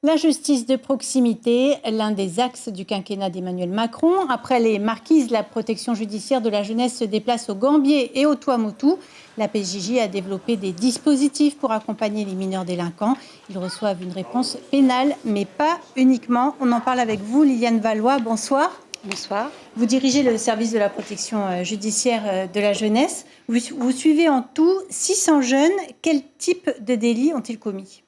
La justice de proximité, l'un des axes du quinquennat d'Emmanuel Macron. Après les marquises, la protection judiciaire de la jeunesse se déplace au Gambier et au Tuamotu. La PJJ a développé des dispositifs pour accompagner les mineurs délinquants. Ils reçoivent une réponse pénale, mais pas uniquement. On en parle avec vous, Liliane Valois. Bonsoir. Bonsoir. Vous dirigez le service de la protection judiciaire de la jeunesse. Vous suivez en tout 600 jeunes. Quel type de délits ont-ils commis ?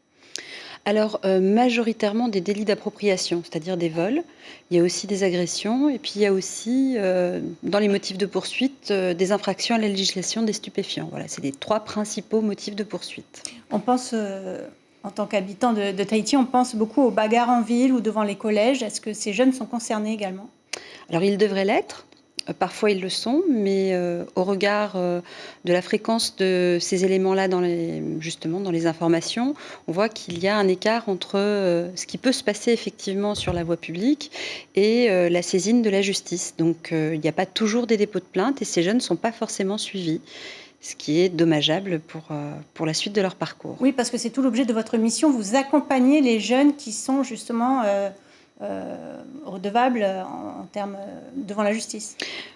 Alors, majoritairement des délits d'appropriation, c'est-à-dire des vols. Il y a aussi des agressions et puis il y a aussi, dans les motifs de poursuite, des infractions à la législation des stupéfiants. Voilà, c'est les 3 principaux motifs de poursuite. On pense, en tant qu'habitant de Tahiti, on pense beaucoup aux bagarres en ville ou devant les collèges. Est-ce que ces jeunes sont concernés également ? Alors, ils devraient l'être. Parfois, ils le sont, mais au regard de la fréquence de ces éléments-là justement dans les informations, on voit qu'il y a un écart entre ce qui peut se passer effectivement sur la voie publique et la saisine de la justice. Donc, il n'y a pas toujours des dépôts de plainte et ces jeunes ne sont pas forcément suivis, ce qui est dommageable pour la suite de leur parcours. Oui, parce que c'est tout l'objet de votre mission. Vous accompagnez les jeunes qui sont justement redevables en termes devant la justice.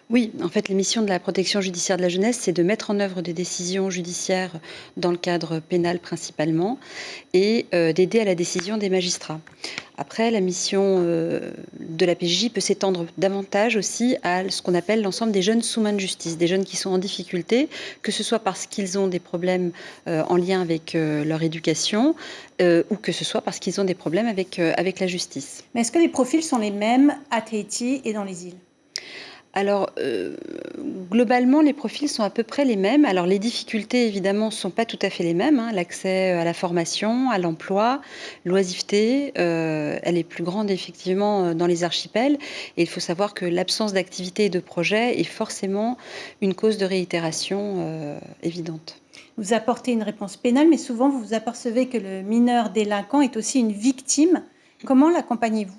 Oui, en fait, les missions de la protection judiciaire de la jeunesse, c'est de mettre en œuvre des décisions judiciaires dans le cadre pénal principalement et d'aider à la décision des magistrats. Après, la mission de la PJJ peut s'étendre davantage aussi à ce qu'on appelle l'ensemble des jeunes sous main de justice, des jeunes qui sont en difficulté, que ce soit parce qu'ils ont des problèmes en lien avec leur éducation ou que ce soit parce qu'ils ont des problèmes avec la justice. Mais est-ce que les profils sont les mêmes à Tahiti et dans les îles ? Alors, globalement, les profils sont à peu près les mêmes. Alors, les difficultés, évidemment, ne sont pas tout à fait les mêmes. L'accès à la formation, à l'emploi, l'oisiveté, elle est plus grande, effectivement, dans les archipels. Et il faut savoir que l'absence d'activité et de projet est forcément une cause de réitération évidente. Vous apportez une réponse pénale, mais souvent, vous vous apercevez que le mineur délinquant est aussi une victime. Comment l'accompagnez-vous ?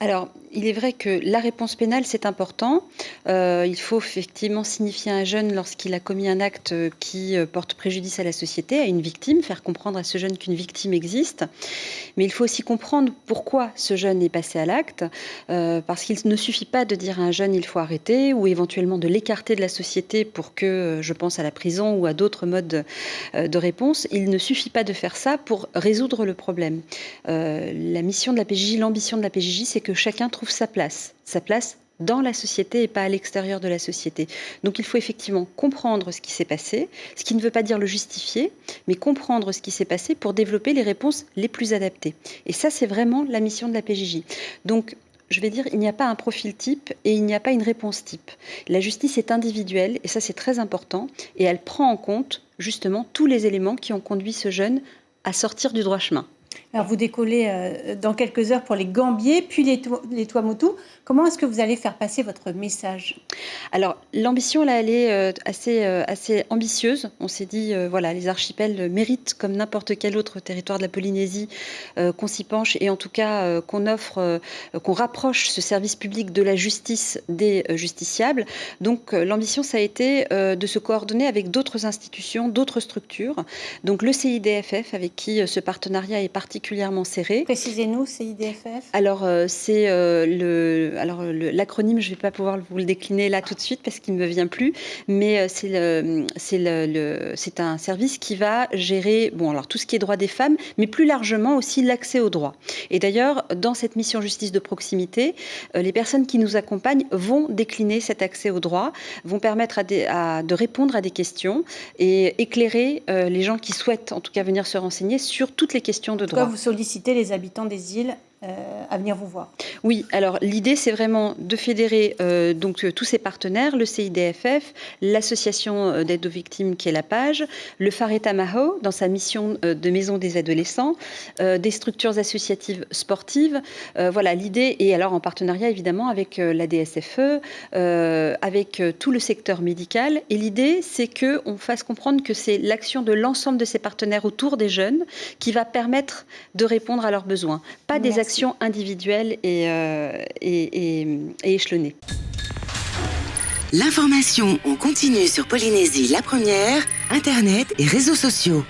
Alors, il est vrai que la réponse pénale, c'est important. Il faut effectivement signifier à un jeune lorsqu'il a commis un acte qui porte préjudice à la société, à une victime, faire comprendre à ce jeune qu'une victime existe. Mais il faut aussi comprendre pourquoi ce jeune est passé à l'acte, parce qu'il ne suffit pas de dire à un jeune il faut arrêter ou éventuellement de l'écarter de la société pour que, je pense à la prison ou à d'autres modes de réponse. Il ne suffit pas de faire ça pour résoudre le problème. La mission de la PJJ, l'ambition de la PJJ, c'est que chacun trouve sa place dans la société et pas à l'extérieur de la société. Donc il faut effectivement comprendre ce qui s'est passé, ce qui ne veut pas dire le justifier, mais comprendre ce qui s'est passé pour développer les réponses les plus adaptées. Et ça, c'est vraiment la mission de la PJJ. Donc, je vais dire, il n'y a pas un profil type et il n'y a pas une réponse type. La justice est individuelle et ça, c'est très important. Et elle prend en compte justement tous les éléments qui ont conduit ce jeune à sortir du droit chemin. Alors, vous décollez dans quelques heures pour les Gambiers, puis les Tuamotu. Comment est-ce que vous allez faire passer votre message ? Alors, l'ambition, là, elle est assez ambitieuse. On s'est dit, voilà, les archipels méritent, comme n'importe quel autre territoire de la Polynésie, qu'on s'y penche et en tout cas qu'on offre, qu'on rapproche ce service public de la justice des justiciables. Donc, l'ambition, ça a été de se coordonner avec d'autres institutions, d'autres structures. Donc, le CIDFF, avec qui ce partenariat est particulièrement serré. Précisez-nous, CIDFF. Alors, c'est l'acronyme, je ne vais pas pouvoir vous le décliner là tout de suite parce qu'il ne me vient plus, mais c'est un service qui va gérer tout ce qui est droits des femmes, mais plus largement aussi l'accès aux droits. Et d'ailleurs, dans cette mission justice de proximité, les personnes qui nous accompagnent vont décliner cet accès aux droits, vont permettre de répondre à des questions et éclairer les gens qui souhaitent en tout cas venir se renseigner sur toutes les questions de droit. Pourquoi vous sollicitez les habitants des îles à venir vous voir ? Oui, alors l'idée c'est vraiment de fédérer tous ces partenaires, le CIDFF, l'association d'aide aux victimes qui est la PAGE, le Fareta Maho dans sa mission de maison des adolescents, des structures associatives sportives. Voilà l'idée, et alors en partenariat évidemment avec la DSFE, avec tout le secteur médical. Et l'idée c'est qu'on fasse comprendre que c'est l'action de l'ensemble de ces partenaires autour des jeunes qui va permettre de répondre à leurs besoins, pas des actions individuelles et échelonnées. L'information en continu sur Polynésie la première, Internet et réseaux sociaux.